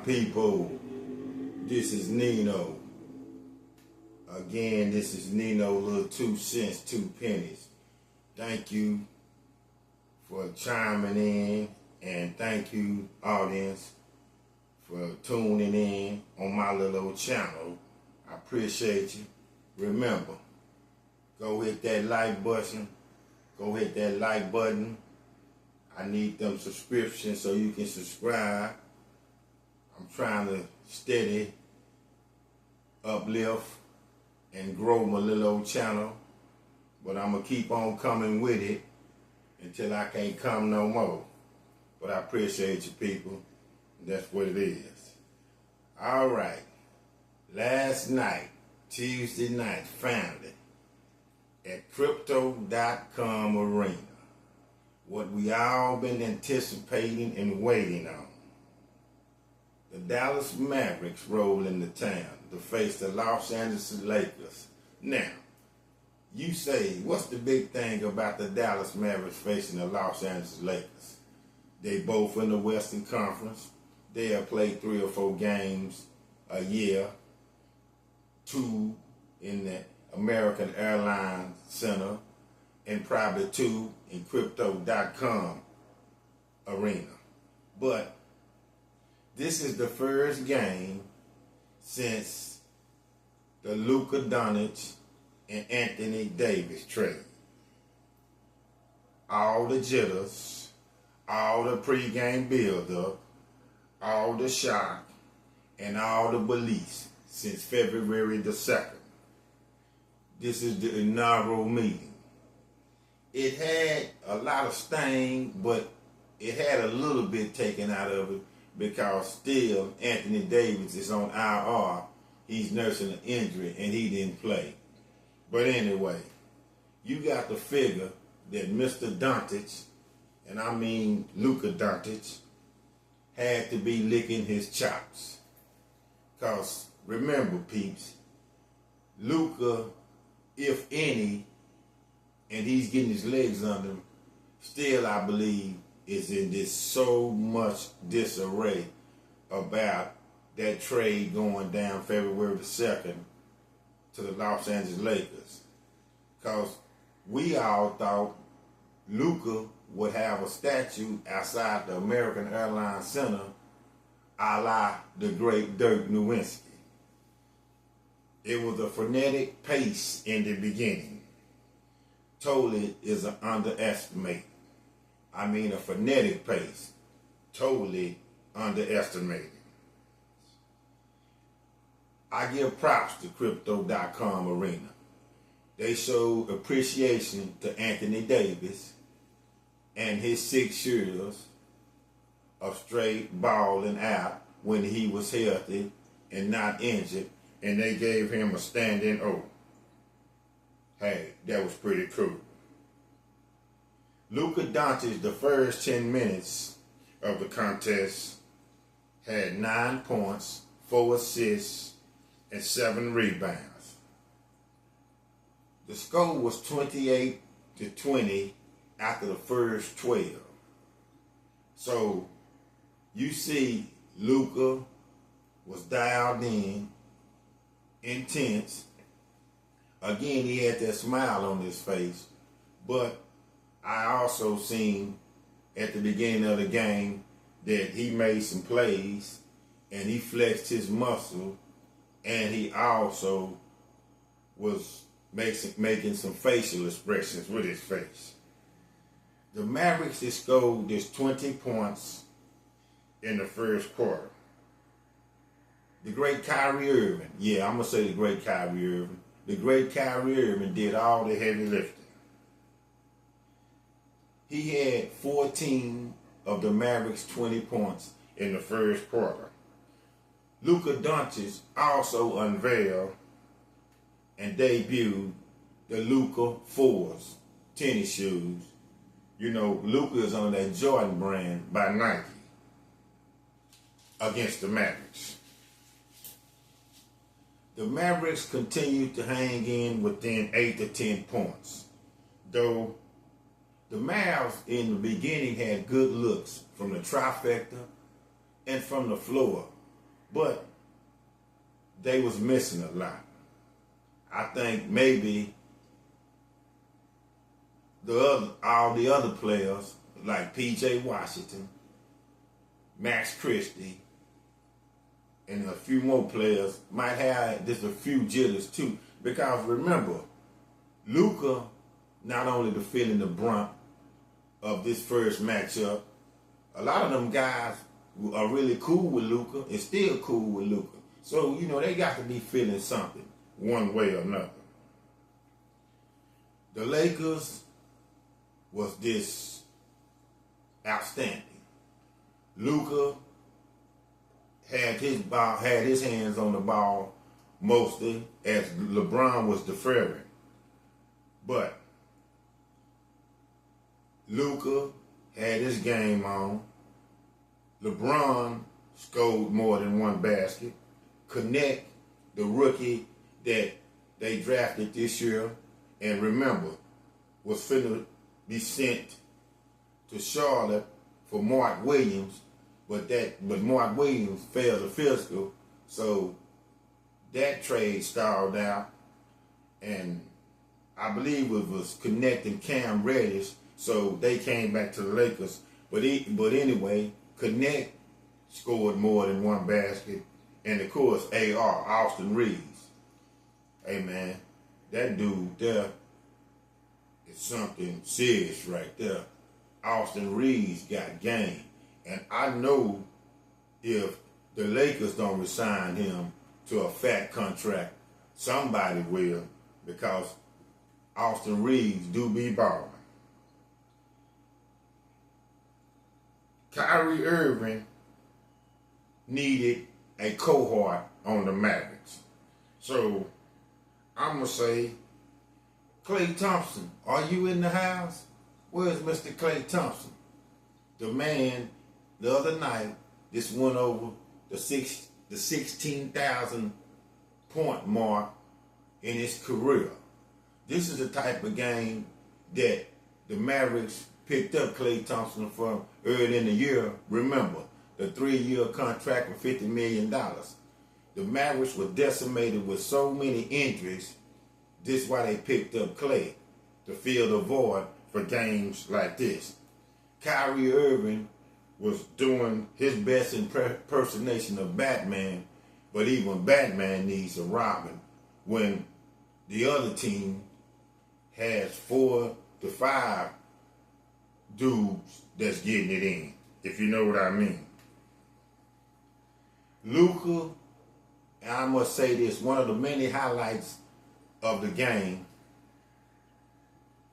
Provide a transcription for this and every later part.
people? This is Nino. Again, this is Nino, little 2 cents, 2 pennies. Thank you for chiming in, and thank you, audience, for tuning in on my little old channel. I appreciate you. Remember, go hit that like button. Go hit that like button. I need them subscriptions so you can subscribe. I'm trying to steady uplift and grow my little old channel, but I'm going to keep on coming with it until I can't come no more. But I appreciate you people. That's what it is. All right. Last night, Tuesday night, finally, at Crypto.com Arena, what we all been anticipating and waiting on. The Dallas Mavericks roll into town to face the Los Angeles Lakers. Now, you say, what's the big thing about the Dallas Mavericks facing the Los Angeles Lakers? They both in the Western Conference. They have played 3 or 4 games a year. 2 in the American Airlines Center, and probably 2 in Crypto.com Arena. But this is the first game since the Luka, Doncic, and Anthony Davis trade. All the jitters, all the pregame build-up, all the shock, and all the beliefs since February the 2nd. This is the inaugural meeting. It had a lot of stain, but it had a little bit taken out of it because still Anthony Davis is on IR. He's nursing an injury and he didn't play. But anyway, you got to figure that Mr. Doncic, and I mean Luka Doncic, had to be licking his chops. Because remember, peeps, Luka, if any, and he's getting his legs under him, still I believe is in this so much disarray about that trade going down February the 2nd to the Los Angeles Lakers. Because we all thought Luka would have a statue outside the American Airlines Center a la the great Dirk Nowitzki. It was a frenetic pace in the beginning. Totally is an underestimate. I mean a frenetic pace. Totally underestimated. I give props to Crypto.com Arena. They showed appreciation to Anthony Davis and his 6 years of straight balling out when he was healthy and not injured, and they gave him a standing O. Hey, that was pretty cool. Luka Doncic, the first 10 minutes of the contest, had 9 points, 4 assists, and 7 rebounds. The score was 28-20 after the first 12. So you see Luka was dialed in, intense. Again, he had that smile on his face, but I also seen at the beginning of the game that he made some plays and he flexed his muscle, and he also was making some facial expressions with his face. The Mavericks had scored this 20 points in the first quarter. The great Kyrie Irving, I'm going to say the great Kyrie Irving. The great Kyrie Irving did all the heavy lifting. He had 14 of the Mavericks' 20 points in the first quarter. Luka Doncic also unveiled and debuted the Luka 4s tennis shoes. You know, Luka is on that Jordan brand by Nike against the Mavericks. The Mavericks continued to hang in within 8 to 10 points, though the Mavs in the beginning had good looks from the trifecta and from the floor. but they was missing a lot. I think maybe all the other players like P.J. Washington, Max Christie, and a few more players might have just a few jitters too. Because remember, Luka not only the feeling the brunt of this first matchup, a lot of them guys are really cool with Luka and still cool with Luka. So, they got to be feeling something one way or another. The Lakers was this outstanding. Luka had his hands on the ball mostly as LeBron was deferring. But Luka had his game on. LeBron scored more than one basket. Connect, the rookie that they drafted this year, and remember, was finna be sent to Charlotte for Mark Williams, but Mark Williams failed the physical, so that trade stalled out, and I believe it was connecting Cam Reddish, so they came back to the Lakers. But anyway, Connect scored more than one basket, and of course AR, Austin Reeves. Hey man, that dude there is something serious right there. Austin Reeves got game, and I know if the Lakers don't resign him to a fat contract, somebody will, because Austin Reeves do be balling. Kyrie Irving needed a cohort on the Mavericks. So I'm going to say, Klay Thompson, are you in the house? Where's Mr. Klay Thompson? The man, the other night, just went over the 16,000 point mark in his career. This is the type of game that the Mavericks picked up Klay Thompson from early in the year. Remember, the 3-year contract for $50 million. The Mavericks were decimated with so many injuries. This is why they picked up Klay, to fill the void for games like this. Kyrie Irving was doing his best impersonation of Batman, but even Batman needs a Robin when the other team has 4 to 5 dudes that's getting it in, if you know what I mean. Luka, and I must say this, one of the many highlights of the game,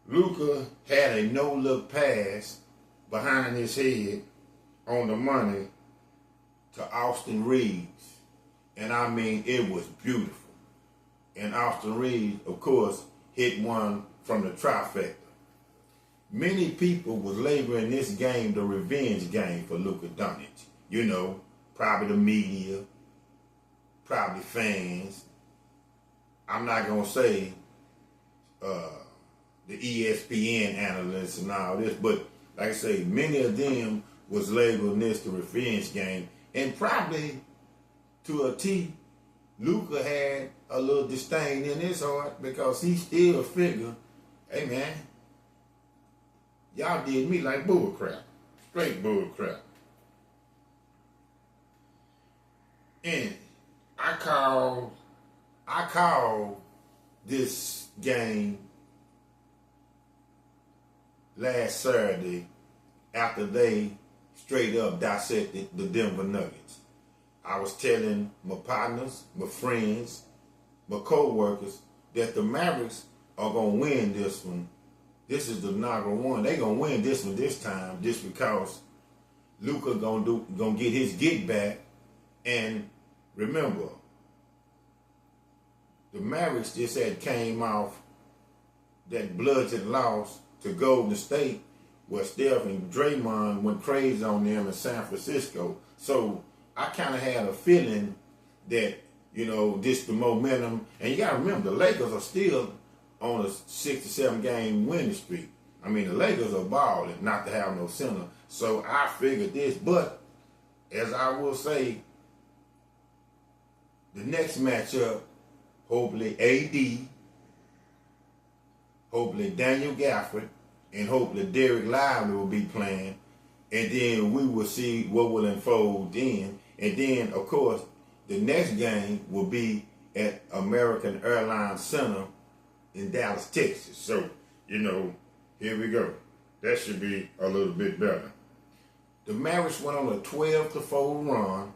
Luka had a no-look pass behind his head on the money to Austin Reeves. And I mean, it was beautiful. And Austin Reeves, of course, hit one from the trifecta. Many people was labeling this game the revenge game for Luka Doncic. Probably the media, probably fans. I'm not going to say the ESPN analysts and all this, but like I say, many of them was labeling this the revenge game. And probably to a T, Luka had a little disdain in his heart because he still figured, hey man, y'all did me like bullcrap, straight bullcrap. And I called this game last Saturday after they straight up dissected the Denver Nuggets. I was telling my partners, my friends, my co-workers that the Mavericks are going to win this one. This is the inaugural one. They're going to win this one this time just because Luka gonna get his get back. And remember, the Mavericks just had came off that bludgeon loss to Golden State where Steph and Draymond went crazy on them in San Francisco. So I kind of had a feeling that, this the momentum. And you got to remember, the Lakers are still on a 6 to 7 game winning streak. I mean, the Lakers are balling not to have no center. So I figured this. But as I will say, The next matchup, hopefully AD, hopefully Daniel Gafford, and hopefully Derek Lively will be playing. And then we will see what will unfold then. And then, of course, the next game will be at American Airlines Center in Dallas, Texas. So, here we go. That should be a little bit better. The Mavericks went on a 12-4 run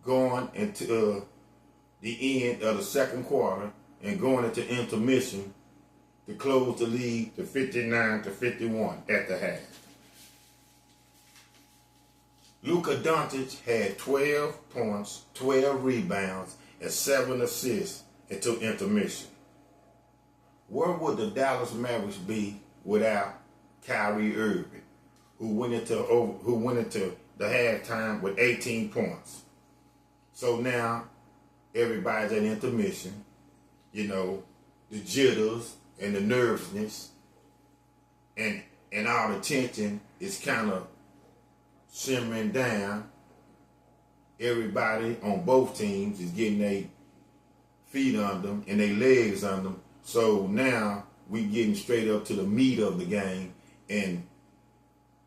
going into the end of the second quarter and going into intermission to close the lead to 59-51 at the half. Luka Doncic had 12 points, 12 rebounds, and 7 assists until intermission. Where would the Dallas Mavericks be without Kyrie Irving, who went into the halftime with 18 points? So now everybody's at intermission. The jitters and the nervousness and all the tension is kind of simmering down. Everybody on both teams is getting their feet under them and their legs under them. So now we getting straight up to the meat of the game, and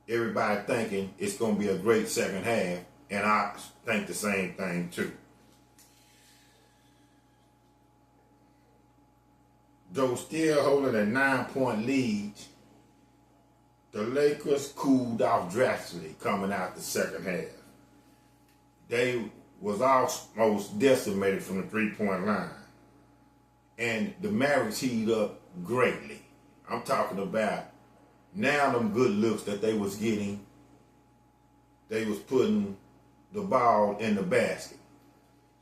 everybody thinking it's going to be a great second half, and I think the same thing too. Though still holding a 9-point lead, the Lakers cooled off drastically coming out the second half. They was almost decimated from the three-point line. And the Mavericks heated up greatly. I'm talking about now them good looks that they was getting, they was putting the ball in the basket.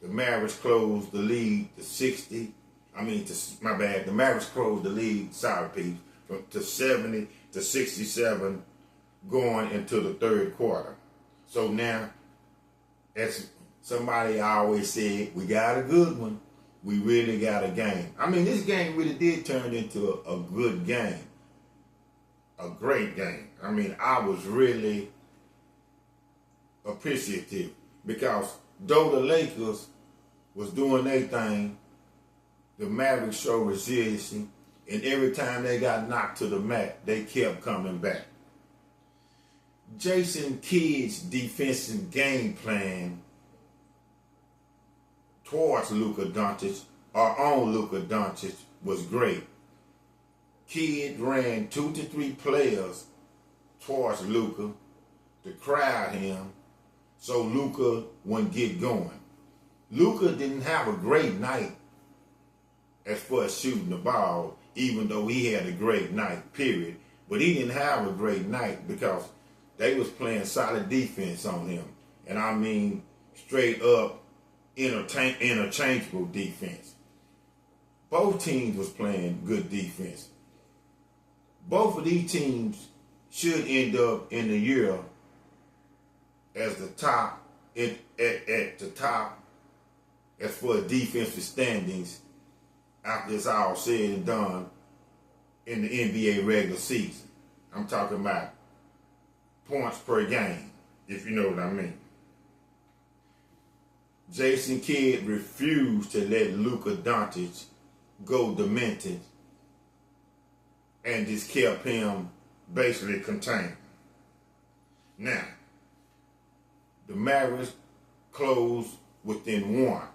The Mavericks closed the lead to 60. The Mavericks closed the lead, to 70 to 67 going into the third quarter. So now, as somebody always said, we got a good one. We really got a game. This game really did turn into a good game. A great game. I was really appreciative because though the Lakers was doing their thing, the Mavericks showed resiliency, and every time they got knocked to the mat, they kept coming back. Jason Kidd's defensive game plan towards Luka Doncic or on Luka Doncic was great. Kidd ran 2 to 3 players towards Luka to crowd him so Luka wouldn't get going. Luka didn't have a great night as far as shooting the ball, even though he had a great night, period. But he didn't have a great night because they was playing solid defense on him. And straight up interchangeable defense. Both teams was playing good defense. Both of these teams should end up in the year as the top at the top as for defensive standings after it's all said and done in the NBA regular season. I'm talking about points per game, if you know what I mean. Jason Kidd refused to let Luka Doncic go demented and just kept him basically contained. Now, the Mavericks closed within one.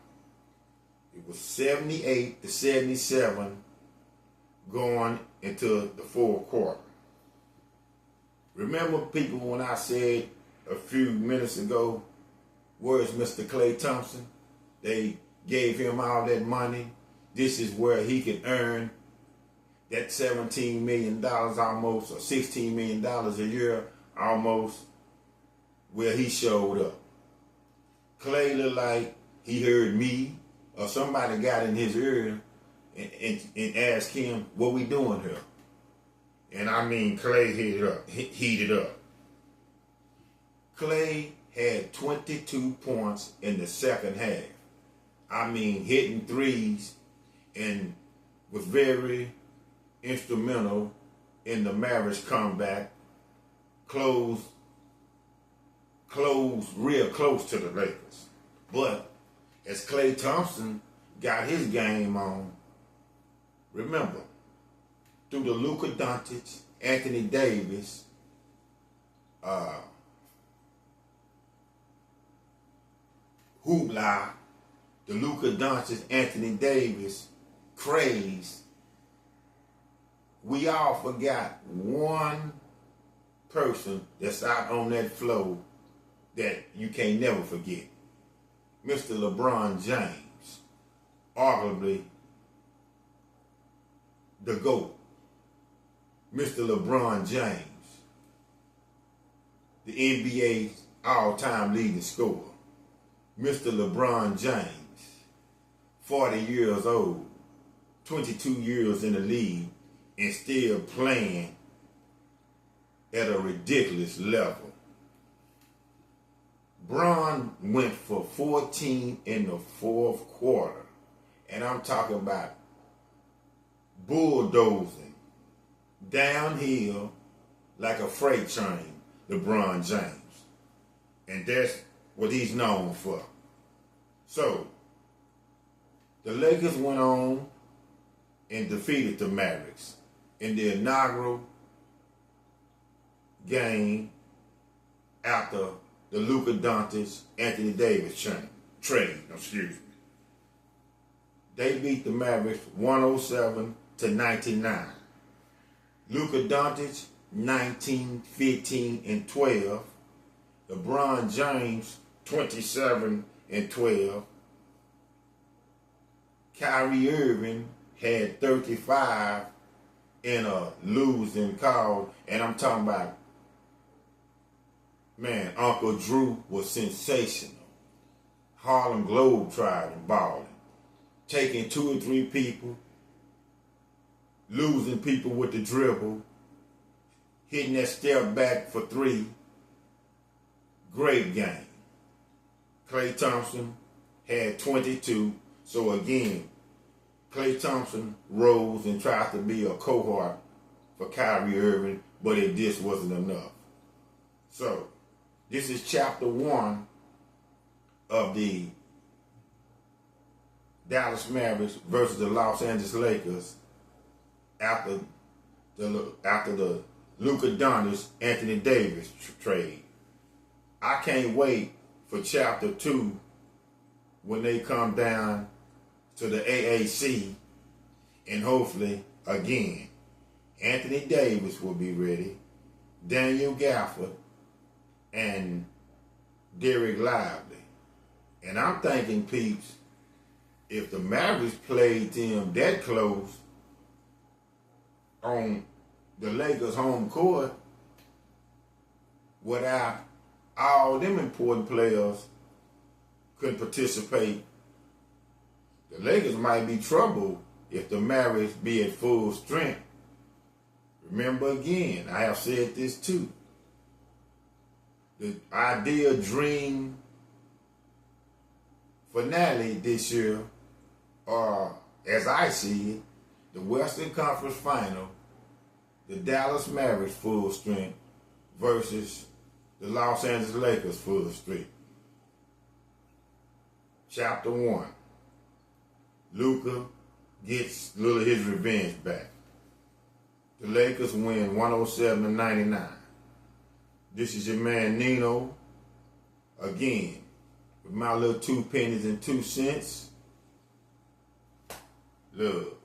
It was 78 to 77 going into the fourth quarter. Remember, people, when I said a few minutes ago, where's Mr. Klay Thompson? They gave him all that money. This is where he could earn that $17 million almost, or $16 million a year almost, where he showed up. Klay looked like he heard me, or somebody got in his ear and asked him, what we doing here? And Klay heated up. Klay had 22 points in the second half. Hitting threes, and was very instrumental in the Mavericks comeback. Close real close to the Lakers. But as Klay Thompson got his game on, remember, through the Luka Doncic, Anthony Davis, hoopla, the Luka Doncic, Anthony Davis craze, we all forgot one person that's out on that floor that you can't never forget. Mr. LeBron James, arguably the GOAT. Mr. LeBron James, the NBA's all-time leading scorer. Mr. LeBron James, 40 years old, 22 years in the league, and still playing at a ridiculous level. Bron went for 14 in the fourth quarter, and I'm talking about bulldozing downhill like a freight train, LeBron James. And that's what he's known for. So, the Lakers went on and defeated the Mavericks in the inaugural game after the Luka Doncic, Anthony Davis trade. They beat the Mavericks 107-99. Luka Doncic 19, 15, and 12. LeBron James 27 and 12. Kyrie Irving had 35 in a losing call, and I'm talking about, man, Uncle Drew was sensational. Harlem Globetrotting balling, taking 2 or 3 people, losing people with the dribble, hitting that step back for 3. Great game. Klay Thompson had 22. So again, Klay Thompson rose and tried to be a cohort for Kyrie Irving, but it just wasn't enough. So, this is chapter 1 of the Dallas Mavericks versus the Los Angeles Lakers after the Luka Doncic, Anthony Davis trade. I can't wait for chapter 2 when they come down to the AAC, and hopefully, again, Anthony Davis will be ready, Daniel Gafford, and Derek Lively. And I'm thinking, peeps, if the Mavericks played them that close on the Lakers' home court without all them important players couldn't participate, the Lakers might be trouble if the Mavericks be at full strength. Remember again, I have said this too. The ideal dream finale this year, or as I see it, the Western Conference Final, the Dallas Mavericks full strength versus the Los Angeles Lakers full strength. Chapter 1. Luka gets a little of his revenge back. The Lakers win 107-99. This is your man Nino, again, with my little 2 pennies and 2 cents. Look.